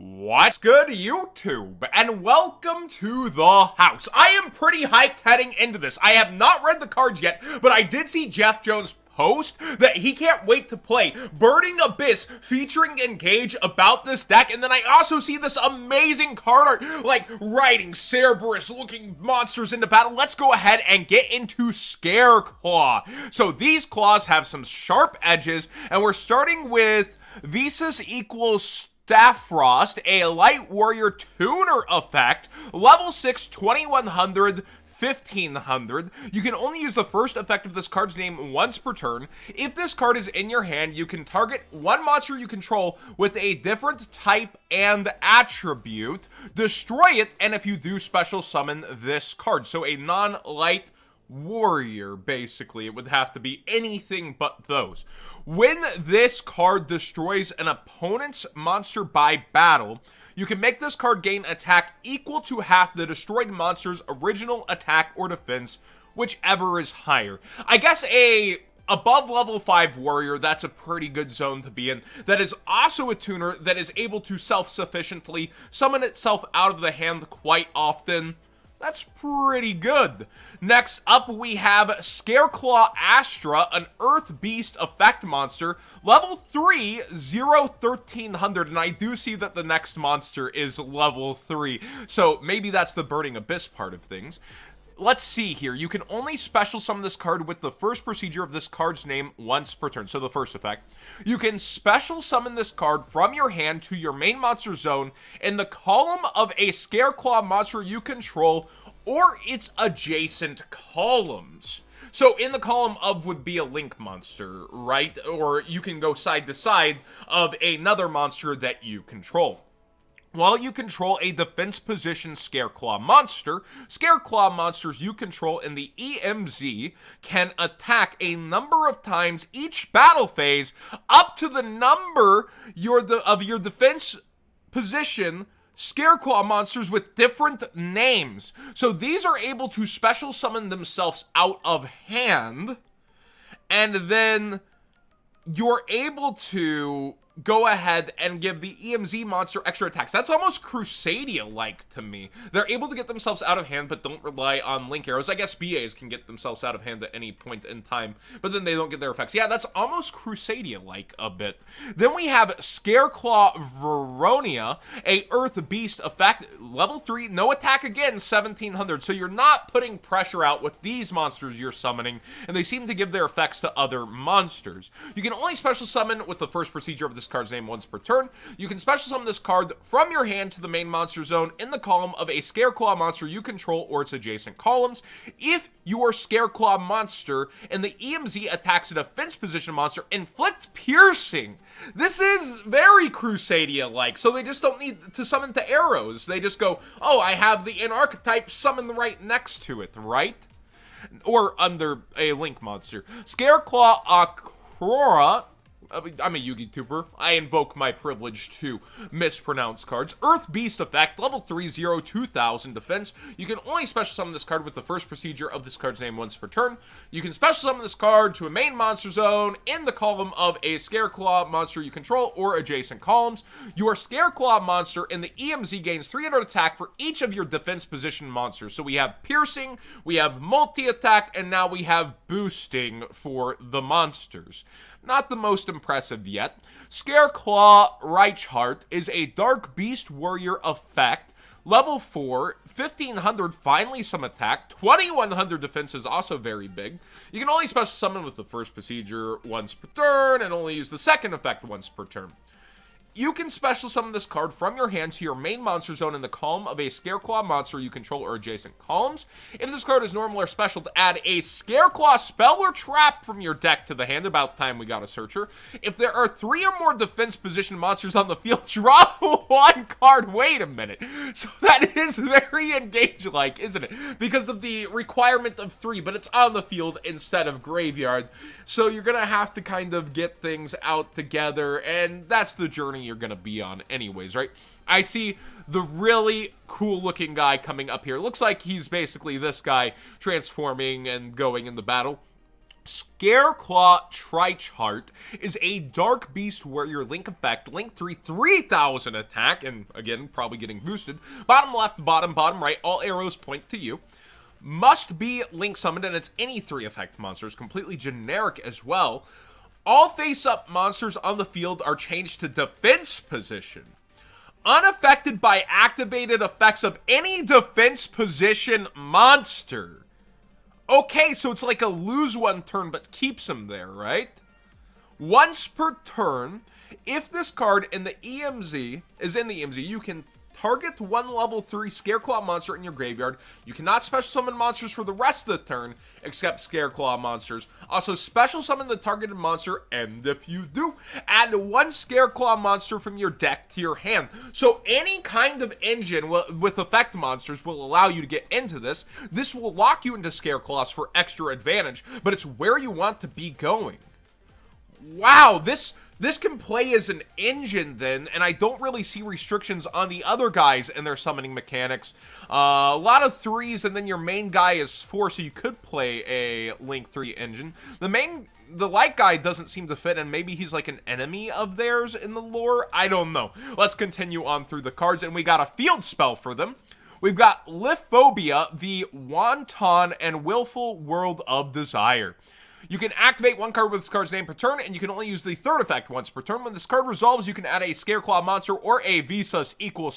What's good, YouTube? And welcome to the house. I am pretty hyped heading into this. I have not read the cards yet, but I did see Jeff Jones post that he can't wait to play Burning Abyss featuring Engage about this deck, and then I also see this amazing card art, like riding Cerberus looking monsters into battle. Let's go ahead and get into Scareclaw. So these claws have some sharp edges, and we're starting with Visas equals Starfrost, a light warrior tuner effect, level 6, 2100, 1500. You can only use the first effect of this card's name once per turn. If this card is in your hand, you can target one monster you control with a different type and attribute, destroy it, and if you do, special summon this card. So a non-light warrior, basically. It would have to be anything but those. When this card destroys an opponent's monster by battle, you can make this card gain attack equal to half the destroyed monster's original attack or defense, whichever is higher. I guess above level 5 warrior, that's a pretty good zone to be in. That is also a tuner that is able to self-sufficiently summon itself out of the hand quite often. That's pretty good. Next up, we have Scareclaw Astra, an Earth Beast effect monster, level 3, 1300, and I do see that the next monster is level 3, so maybe that's the Burning Abyss part of things. Let's see here. You can only special summon this card with the first procedure of this card's name once per turn. So the first effect. You can special summon this card from your hand to your main monster zone in the column of a Scareclaw monster you control or its adjacent columns. So in the column of would be a Link monster, right? Or you can go side to side of another monster that you control. While you control a defense position Scareclaw monster, Scareclaw monsters you control in the EMZ can attack a number of times each battle phase up to the number of your defense position Scareclaw monsters with different names. So these are able to special summon themselves out of hand, and then you're able to go ahead and give the EMZ monster extra attacks. That's almost Crusadia-like to me. They're able to get themselves out of hand, but don't rely on Link arrows. I guess BAs can get themselves out of hand at any point in time, but then they don't get their effects. Yeah, that's almost Crusadia-like a bit. Then we have Scareclaw Veronia, a Earth Beast effect, level 3, no attack again, 1700. So you're not putting pressure out with these monsters you're summoning, and they seem to give their effects to other monsters. You can only special summon with the first procedure of this card's name once per turn. You can special summon this card from your hand to the main monster zone in the column of a Scareclaw monster you control or its adjacent columns. If your Scareclaw monster and the EMZ attacks a defense position monster, inflict piercing. This is very Crusadia-like, so they just don't need to summon to arrows. They just go, oh, I have the archetype summon right next to it, right? Or under a Link monster. Scareclaw Aurora. I'm a Yugi tuber. I invoke my privilege to mispronounce cards. Earth Beast effect, level 3, 2000 defense. You can only special summon this card with the first procedure of this card's name once per turn. You can special summon this card to a main monster zone in the column of a Scareclaw monster you control or adjacent columns. Your Scareclaw monster in the EMZ gains 300 attack for each of your defense position monsters. So we have piercing, we have multi-attack, and now we have boosting for the monsters. Not the most impressive yet. Scareclaw Heart is a Dark Beast Warrior effect. Level 4, 1500, finally some attack. 2100 defense is also very big. You can only special summon with the first procedure once per turn and only use the second effect once per turn. You can special summon this card from your hand to your main monster zone in the column of a Scareclaw monster you control or adjacent columns. If this card is normal or special, to add a Scareclaw spell or trap from your deck to the hand. About time we got a searcher. If there are 3 or more defense position monsters on the field, draw 1 card. Wait a minute. So that is very Engage-like, isn't it? Because of the requirement of 3, but it's on the field instead of graveyard. So you're going to have to kind of get things out together, and that's the journey you're gonna be on anyways, right? I see the really cool looking guy coming up here. Looks like he's basically this guy transforming and going in the battle. Scareclaw Heart is a dark beast warrior link effect, link 3, 3000 attack, and again, probably getting boosted. Bottom left, bottom right, all arrows point to you. Must be link summoned, and it's any 3 effect monsters, completely generic as well. All face-up monsters on the field are changed to defense position. Unaffected by activated effects of any defense position monster. Okay, so it's like a lose 1 turn, but keeps him there, right? Once per turn, if this card in the EMZ is in the EMZ, you can target 1 level 3 Scareclaw monster in your graveyard. You cannot special summon monsters for the rest of the turn, except Scareclaw monsters. Also, special summon the targeted monster, and if you do, add 1 Scareclaw monster from your deck to your hand. So any kind of engine with effect monsters will allow you to get into this. This will lock you into Scareclaws for extra advantage, but it's where you want to be going. Wow, this can play as an engine then, and I don't really see restrictions on the other guys and their summoning mechanics. A lot of 3s, and then your main guy is 4, so you could play a Link 3 engine. The light guy doesn't seem to fit, and maybe he's like an enemy of theirs in the lore. I don't know. Let's continue on through the cards, and we got a field spell for them. We've got Lithophobia, the Wanton and Willful World of Desire. You can activate 1 card with this card's name per turn, and you can only use the 3rd effect once per turn. When this card resolves, you can add a Scareclaw monster or a Visas equals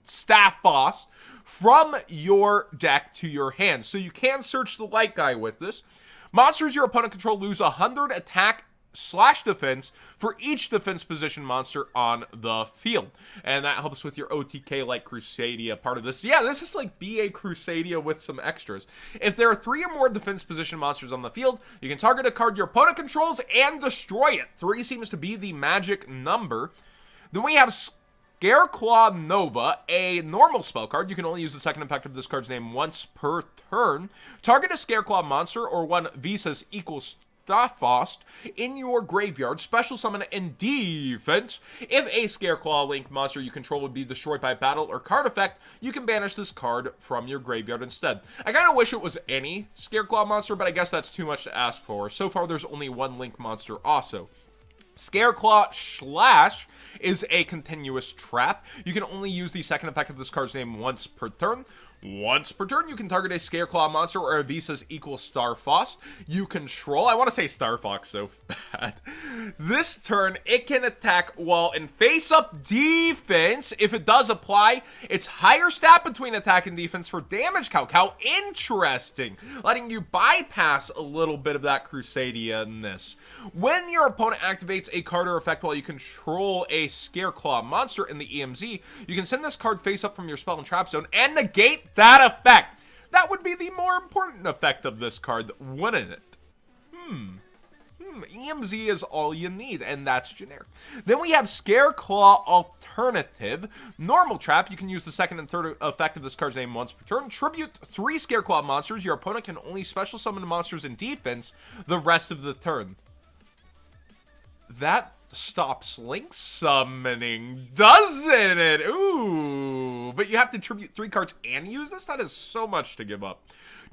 Starfrost from your deck to your hand. So you can search the light guy with this. Monsters your opponent control lose 100 attack / defense for each defense position monster on the field. And that helps with your OTK like Crusadia part of this. Yeah, this is like BA Crusadia with some extras. If there are 3 or more defense position monsters on the field, you can target a card your opponent controls and destroy it. 3 seems to be the magic number. Then we have Scareclaw Nova, a normal spell card. You can only use the 2nd effect of this card's name once per turn. Target a Scareclaw monster or 1 Visas equals Starfrost in your graveyard. Special summon in defense. If a Scareclaw Link monster you control would be destroyed by battle or card effect, you can banish this card from your graveyard instead. I kind of wish it was any Scareclaw monster, but I guess that's too much to ask for. So far, there's only 1 Link monster also. Scareclaw Slash is a continuous trap. You can only use the 2nd effect of this card's name once per turn. Once per turn, you can target a Scareclaw monster or a Visas equals Starfrost you control. I want to say Star Fox so bad. This turn, it can attack while in face-up defense. If it does apply, it's higher stat between attack and defense for damage calc. How interesting. Letting you bypass a little bit of that Crusadia in this. When your opponent activates a card or effect while you control a Scareclaw monster in the EMZ, you can send this card face-up from your spell and trap zone and negate that effect. That would be the more important effect of this card, wouldn't it? EMZ is all you need, and that's generic. Then we have Scareclaw Alternative. Normal trap. You can use the 2nd and 3rd effect of this card's name once per turn. Tribute 3 Scareclaw monsters. Your opponent can only special summon monsters in defense the rest of the turn. That stops Link summoning, doesn't it? Ooh, but you have to tribute 3 cards and use this? That is so much to give up.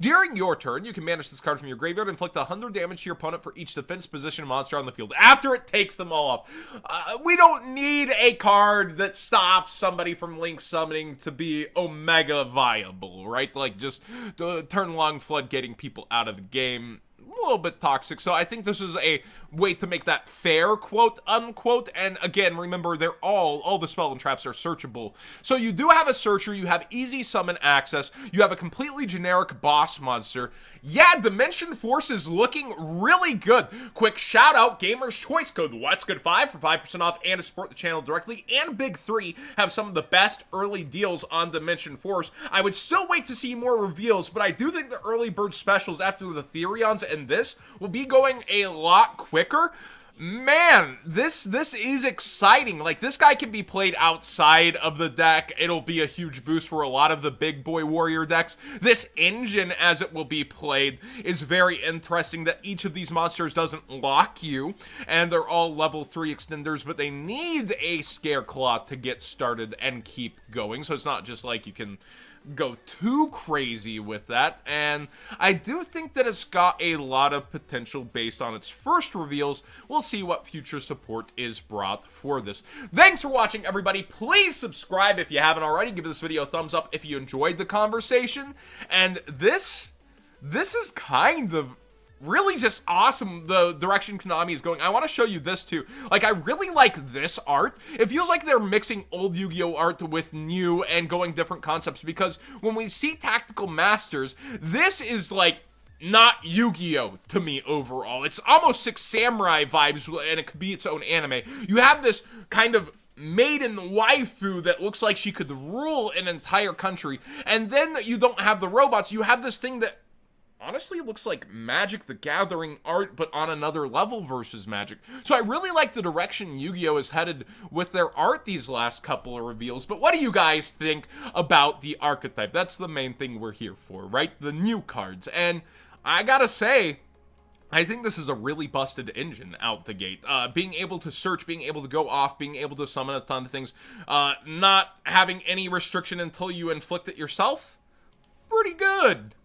During your turn, you can banish this card from your graveyard and inflict 100 damage to your opponent for each defense position monster on the field after it takes them all off. We don't need a card that stops somebody from Link summoning to be Omega viable, right? Like just turn long floodgating people out of the game. A little bit toxic, so I think this is a way to make that fair, quote unquote. And again, remember, they're all the spell and traps are searchable, so you do have a searcher, you have easy summon access, you have a completely generic boss monster. Yeah, Dimension Force is looking really good. Quick shout out, Gamer's Choice code What's Good 5 for 5% off and to support the channel directly, and Big 3 have some of the best early deals on Dimension Force. I would still wait to see more reveals, but I do think the early bird specials after the Therions and this will be going a lot quicker. Man, this is exciting. Like, this guy can be played outside of the deck. It'll be a huge boost for a lot of the big boy warrior decks. This engine, as it will be played, is very interesting that each of these monsters doesn't lock you, and they're all level 3 extenders, but they need a Scareclaw to get started and keep going, so it's not just like you can go too crazy with that, and I do think that it's got a lot of potential based on its first reveals. We'll see what future support is brought for this. Thanks for watching, everybody. Please subscribe if you haven't already. Give this video a thumbs up if you enjoyed the conversation, and this is kind of really just awesome, the direction Konami is going. I want to show you this too. Like, I really like this art. It feels like they're mixing old Yu-Gi-Oh art with new and going different concepts, because when we see Tactical Masters, this is like not Yu-Gi-Oh to me overall. It's almost Six Samurai vibes, and it could be its own anime. You have this kind of maiden waifu that looks like she could rule an entire country, and then you don't have the robots. You have this thing that honestly looks like Magic the Gathering art, but on another level versus Magic. So I really like the direction Yu-Gi-Oh! Is headed with their art these last couple of reveals. But what do you guys think about the archetype? That's the main thing we're here for, right? The new cards. And I gotta say, I think this is a really busted engine out the gate. Being able to search, being able to go off, being able to summon a ton of things, not having any restriction until you inflict it yourself, pretty good.